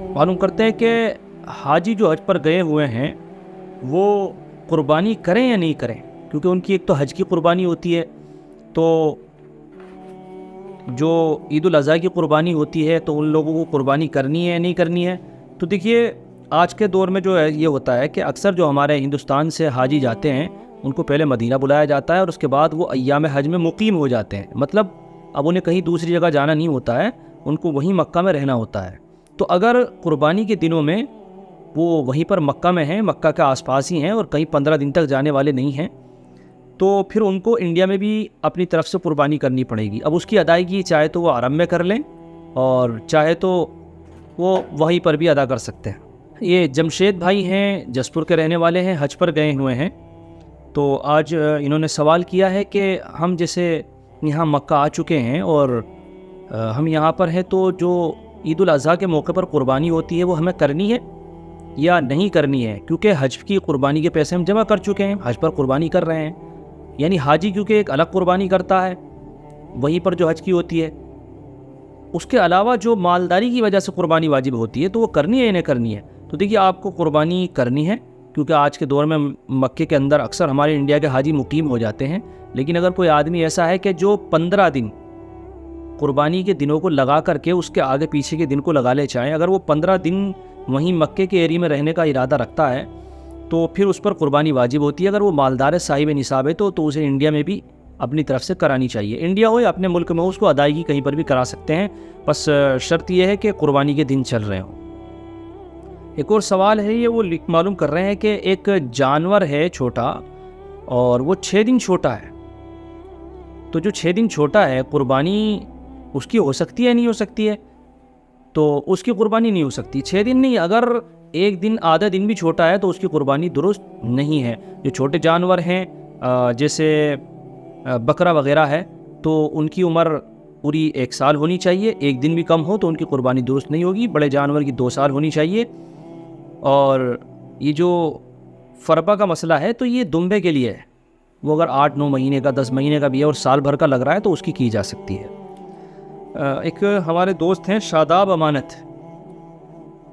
معلوم کرتے ہیں کہ حاجی جو حج پر گئے ہوئے ہیں وہ قربانی کریں یا نہیں کریں، کیونکہ ان کی ایک تو حج کی قربانی ہوتی ہے، تو جو عید الاضحیٰ کی قربانی ہوتی ہے تو ان لوگوں کو قربانی کرنی ہے یا نہیں کرنی ہے۔ تو دیکھیے آج کے دور میں جو ہے یہ ہوتا ہے کہ اکثر جو ہمارے ہندوستان سے حاجی جاتے ہیں ان کو پہلے مدینہ بلایا جاتا ہے اور اس کے بعد وہ ایام حج میں مقیم ہو جاتے ہیں، مطلب اب انہیں کہیں دوسری جگہ جانا نہیں ہوتا ہے، ان کو وہیں مکہ میں رہنا ہوتا ہے۔ تو اگر قربانی کے دنوں میں وہ وہیں پر مکہ میں ہیں، مکہ کے آس پاس ہی ہیں اور کہیں 15 دن تک جانے والے نہیں ہیں، تو پھر ان کو انڈیا میں بھی اپنی طرف سے قربانی کرنی پڑے گی۔ اب اس کی ادائیگی چاہے تو وہ حرم میں کر لیں اور چاہے تو وہ وہیں پر بھی ادا کر سکتے ہیں۔ یہ جمشید بھائی ہیں، جسپور کے رہنے والے ہیں، حج پر گئے ہوئے ہیں، تو آج انہوں نے سوال کیا ہے کہ ہم جیسے یہاں مکہ آ چکے ہیں اور ہم یہاں پر ہیں، تو جو عید الاضحیٰ کے موقع پر قربانی ہوتی ہے وہ ہمیں کرنی ہے یا نہیں کرنی ہے، کیونکہ حج کی قربانی کے پیسے ہم جمع کر چکے ہیں، حج پر قربانی کر رہے ہیں، یعنی حاجی کیونکہ ایک الگ قربانی کرتا ہے وہیں پر جو حج کی ہوتی ہے، اس کے علاوہ جو مالداری کی وجہ سے قربانی واجب ہوتی ہے تو وہ کرنی ہے یا نہیں کرنی ہے۔ تو دیکھیے آپ کو قربانی کرنی ہے، کیونکہ آج کے دور میں مکے کے اندر اکثر ہمارے انڈیا کے حاجی مقیم ہو جاتے ہیں، لیکن اگر کوئی آدمی ایسا ہے کہ جو 15 دن قربانی کے دنوں کو لگا کر کے اس کے آگے پیچھے کے دن کو لگا لے چاہیں، اگر وہ 15 دن وہیں مکے کے ایریا میں رہنے کا ارادہ رکھتا ہے تو پھر اس پر قربانی واجب ہوتی ہے۔ اگر وہ مالدار صاحب نصاب ہے تو اسے انڈیا میں بھی اپنی طرف سے کرانی چاہیے، انڈیا ہو یا اپنے ملک میں ہو، اس کو ادائیگی کہیں پر بھی کرا سکتے ہیں، بس شرط یہ ہے کہ قربانی کے دن چل رہے ہوں۔ ایک اور سوال ہے، یہ وہ معلوم کر رہے ہیں کہ ایک جانور ہے چھوٹا اور وہ 6 دن چھوٹا ہے، تو جو 6 دن چھوٹا ہے قربانی اس کی ہو سکتی ہے نہیں ہو سکتی ہے؟ تو اس کی قربانی نہیں ہو سکتی، 6 دن نہیں، اگر ایک دن آدھا دن بھی چھوٹا ہے تو اس کی قربانی درست نہیں ہے۔ جو چھوٹے جانور ہیں جیسے بکرا وغیرہ ہے تو ان کی عمر پوری 1 سال ہونی چاہیے، ایک دن بھی کم ہو تو ان کی قربانی درست نہیں ہوگی۔ بڑے جانور کی 2 سال ہونی چاہیے۔ اور یہ جو فربہ کا مسئلہ ہے تو یہ دمبے کے لیے ہے، وہ اگر 8-9 مہینے کا 10 مہینے کا بھی ہے اور سال بھر کا لگ رہا ہے تو اس کی جا سکتی ہے۔ ایک ہمارے دوست ہیں شاداب امانت،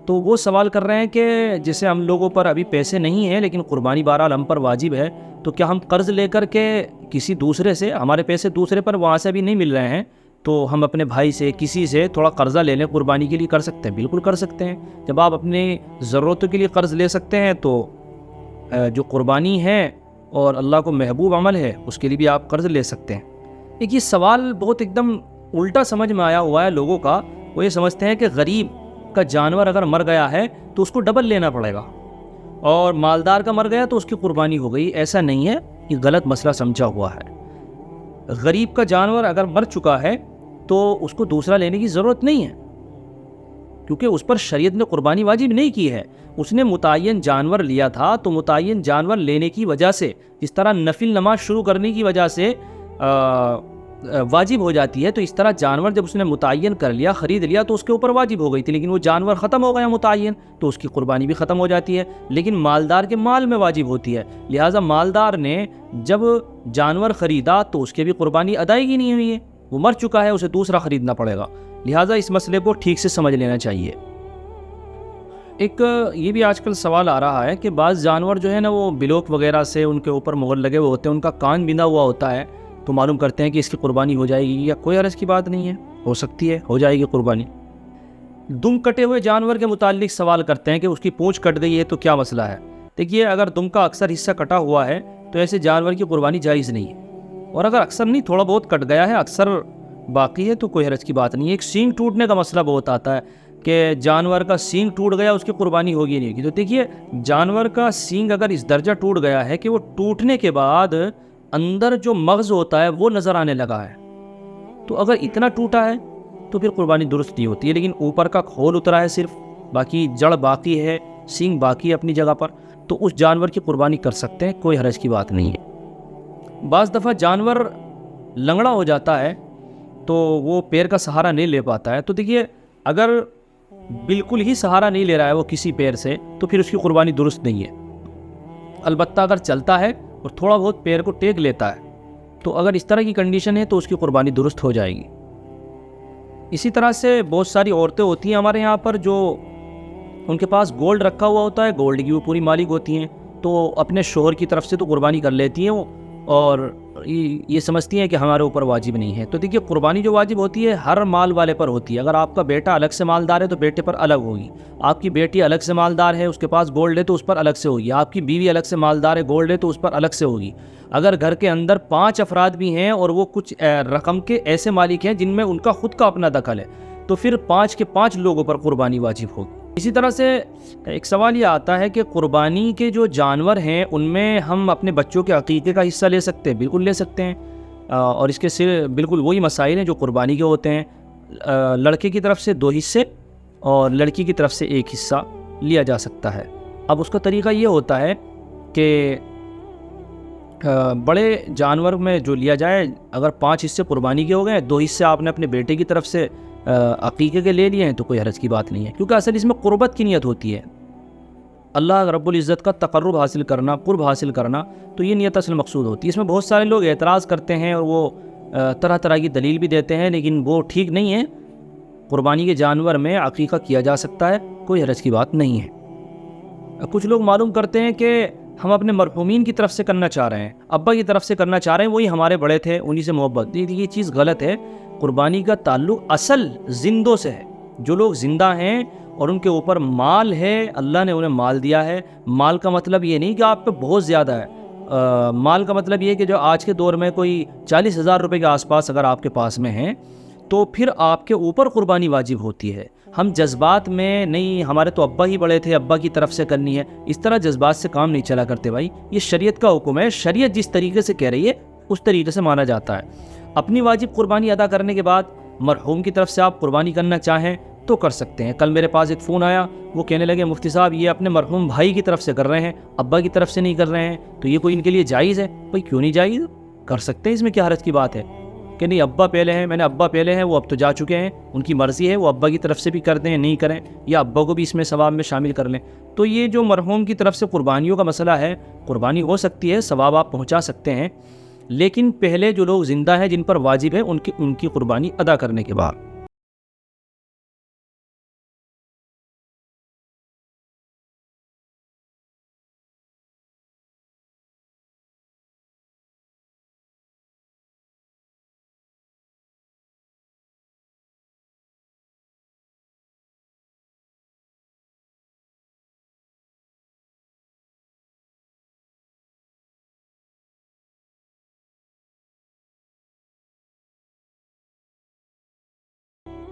تو وہ سوال کر رہے ہیں کہ جیسے ہم لوگوں پر ابھی پیسے نہیں ہیں لیکن قربانی بہرحال ہم پر واجب ہے، تو کیا ہم قرض لے کر کے کسی دوسرے سے، ہمارے پیسے دوسرے پر وہاں سے ابھی نہیں مل رہے ہیں، تو ہم اپنے بھائی سے کسی سے تھوڑا قرضہ لے لیں قربانی کے لیے، کر سکتے ہیں؟ بالکل کر سکتے ہیں۔ جب آپ اپنی ضرورتوں کے لیے قرض لے سکتے ہیں تو جو قربانی ہے اور اللہ کو محبوب عمل ہے اس کے لیے بھی آپ قرض لے سکتے ہیں۔ ایک یہ سوال بہت ایک دم الٹا سمجھ میں آیا ہوا ہے لوگوں کا، وہ یہ سمجھتے ہیں کہ غریب کا جانور اگر مر گیا ہے تو اس کو ڈبل لینا پڑے گا، اور مالدار کا مر گیا تو اس کی قربانی ہو گئی۔ ایسا نہیں ہے، یہ غلط مسئلہ سمجھا ہوا ہے۔ غریب کا جانور اگر مر چکا ہے تو اس کو دوسرا لینے کی ضرورت نہیں ہے، کیونکہ اس پر شریعت نے قربانی واجب نہیں کی ہے۔ اس نے متعین جانور لیا تھا تو متعین جانور لینے کی وجہ سے، جس طرح نفل نماز شروع کرنے کی وجہ سے واجب ہو جاتی ہے، تو اس طرح جانور جب اس نے متعین کر لیا، خرید لیا، تو اس کے اوپر واجب ہو گئی تھی، لیکن وہ جانور ختم ہو گیا متعین تو اس کی قربانی بھی ختم ہو جاتی ہے، لیکن مالدار کے مال میں واجب ہوتی ہے۔ لہٰذا مالدار نے جب جانور خریدا تو اس کی بھی قربانی ادائیگی نہیں ہوئی ہے، وہ مر چکا ہے، اسے دوسرا خریدنا پڑے گا۔ لہٰذا اس مسئلے کو ٹھیک سے سمجھ لینا چاہیے۔ ایک یہ بھی آج کل سوال آ رہا ہے کہ بعض جانور جو ہے نا وہ بلوک وغیرہ سے ان کے اوپر مہر لگے ہوئے ہوتے ہیں، ان کا کان بندھا ہوا ہوتا ہے، تو معلوم کرتے ہیں کہ اس کی قربانی ہو جائے گی، یا کوئی حرج کی بات نہیں ہے، ہو سکتی ہے، ہو جائے گی قربانی۔ دم کٹے ہوئے جانور کے متعلق سوال کرتے ہیں کہ اس کی پونچھ کٹ گئی ہے تو کیا مسئلہ ہے؟ دیکھیے اگر دم کا اکثر حصہ کٹا ہوا ہے تو ایسے جانور کی قربانی جائز نہیں ہے، اور اگر اکثر نہیں تھوڑا بہت کٹ گیا ہے، اکثر باقی ہے تو کوئی حرج کی بات نہیں ہے۔ ایک سینگ ٹوٹنے کا مسئلہ بہت آتا ہے کہ جانور کا سینگ ٹوٹ گیا، اس کی قربانی ہوگی نہیں ہوگی، تو دیکھیے جانور کا سینگ اگر اس درجہ ٹوٹ گیا ہے کہ وہ ٹوٹنے کے بعد اندر جو مغز ہوتا ہے وہ نظر آنے لگا ہے، تو اگر اتنا ٹوٹا ہے تو پھر قربانی درست نہیں ہوتی ہے، لیکن اوپر کا کھول اترا ہے صرف، باقی جڑ باقی ہے، سینگ باقی ہے اپنی جگہ پر، تو اس جانور کی قربانی کر سکتے ہیں، کوئی حرج کی بات نہیں ہے۔ بعض دفعہ جانور لنگڑا ہو جاتا ہے تو وہ پیر کا سہارا نہیں لے پاتا ہے، تو دیکھیے اگر بالکل ہی سہارا نہیں لے رہا ہے وہ کسی پیر سے تو پھر اس کی قربانی درست نہیں ہے۔ البتہ اگر چلتا ہے اور تھوڑا بہت پیر کو ٹیک لیتا ہے تو اگر اس طرح کی کنڈیشن ہے تو اس کی قربانی درست ہو جائے گی۔ اسی طرح سے بہت ساری عورتیں ہوتی ہیں ہمارے یہاں پر جو ان کے پاس گولڈ رکھا ہوا ہوتا ہے، گولڈ کی وہ پوری مالک ہوتی ہیں، تو اپنے شوہر کی طرف سے تو قربانی کر لیتی ہیں وہ، اور یہ سمجھتی ہیں کہ ہمارے اوپر واجب نہیں ہے۔ تو دیکھیے قربانی جو واجب ہوتی ہے ہر مال والے پر ہوتی ہے۔ اگر آپ کا بیٹا الگ سے مالدار ہے تو بیٹے پر الگ ہوگی، آپ کی بیٹی الگ سے مالدار ہے، اس کے پاس گولڈ ہے تو اس پر الگ سے ہوگی، آپ کی بیوی الگ سے مالدار ہے، گولڈ ہے تو اس پر الگ سے ہوگی۔ اگر گھر کے اندر 5 افراد بھی ہیں اور وہ کچھ رقم کے ایسے مالک ہیں جن میں ان کا خود کا اپنا دخل ہے، تو پھر 5 کے 5 لوگوں پر قربانی واجب ہوگی۔ اسی طرح سے ایک سوال یہ آتا ہے کہ قربانی کے جو جانور ہیں ان میں ہم اپنے بچوں کے عقیقے کا حصہ لے سکتے ہیں؟ بالکل لے سکتے ہیں، اور اس کے بالکل وہی مسائل ہیں جو قربانی کے ہوتے ہیں۔ لڑکے کی طرف سے 2 حصے اور لڑکی کی طرف سے 1 حصہ لیا جا سکتا ہے۔ اب اس کا طریقہ یہ ہوتا ہے کہ بڑے جانور میں جو لیا جائے، اگر 5 حصے قربانی کے ہو گئے، 2 حصے آپ نے اپنے بیٹے کی طرف سے عقیقے کے لے لیے ہیں، تو کوئی حرج کی بات نہیں ہے، کیونکہ اصل اس میں قربت کی نیت ہوتی ہے، اللہ رب العزت کا تقرب حاصل کرنا، قرب حاصل کرنا، تو یہ نیت اصل مقصود ہوتی ہے۔ اس میں بہت سارے لوگ اعتراض کرتے ہیں اور وہ طرح طرح کی دلیل بھی دیتے ہیں، لیکن وہ ٹھیک نہیں ہے۔ قربانی کے جانور میں عقیقہ کیا جا سکتا ہے، کوئی حرج کی بات نہیں ہے۔ کچھ لوگ معلوم کرتے ہیں کہ ہم اپنے مرحومین کی طرف سے کرنا چاہ رہے ہیں، ابا کی طرف سے کرنا چاہ رہے ہیں، وہی ہمارے بڑے تھے، انہی سے محبت۔ یہ چیز غلط ہے۔ قربانی کا تعلق اصل زندوں سے ہے، جو لوگ زندہ ہیں اور ان کے اوپر مال ہے، اللہ نے انہیں مال دیا ہے۔ مال کا مطلب یہ نہیں کہ آپ پہ بہت زیادہ ہے، مال کا مطلب یہ کہ جو آج کے دور میں کوئی 40,000 روپے کے آس پاس اگر آپ کے پاس میں ہیں تو پھر آپ کے اوپر قربانی واجب ہوتی ہے۔ ہم جذبات میں نہیں، ہمارے تو ابا ہی بڑے تھے، ابا کی طرف سے کرنی ہے، اس طرح جذبات سے کام نہیں چلا کرتے بھائی۔ یہ شریعت کا حکم ہے، شریعت جس طریقے سے کہہ رہی ہے اس طریقے سے مانا جاتا ہے۔ اپنی واجب قربانی ادا کرنے کے بعد مرحوم کی طرف سے آپ قربانی کرنا چاہیں تو کر سکتے ہیں۔ کل میرے پاس ایک فون آیا، وہ کہنے لگے مفتی صاحب یہ اپنے مرحوم بھائی کی طرف سے کر رہے ہیں، ابا کی طرف سے نہیں کر رہے ہیں، تو یہ کوئی ان کے لیے جائز ہے؟ بھائی کیوں نہیں جائز؟ کر سکتے ہیں، اس میں کیا حرج کی بات ہے کہ نہیں ابا پہلے ہیں، میں نے ابا پہلے ہیں، وہ اب تو جا چکے ہیں، ان کی مرضی ہے، وہ ابا کی طرف سے بھی کر دیں نہیں کریں، یا ابا کو بھی اس میں ثواب میں شامل کر لیں۔ تو یہ جو مرحوم کی طرف سے قربانیوں کا مسئلہ ہے، قربانی ہو سکتی ہے، ثواب آپ پہنچا سکتے ہیں، لیکن پہلے جو لوگ زندہ ہیں جن پر واجب ہے ان کی قربانی ادا کرنے کے بعد۔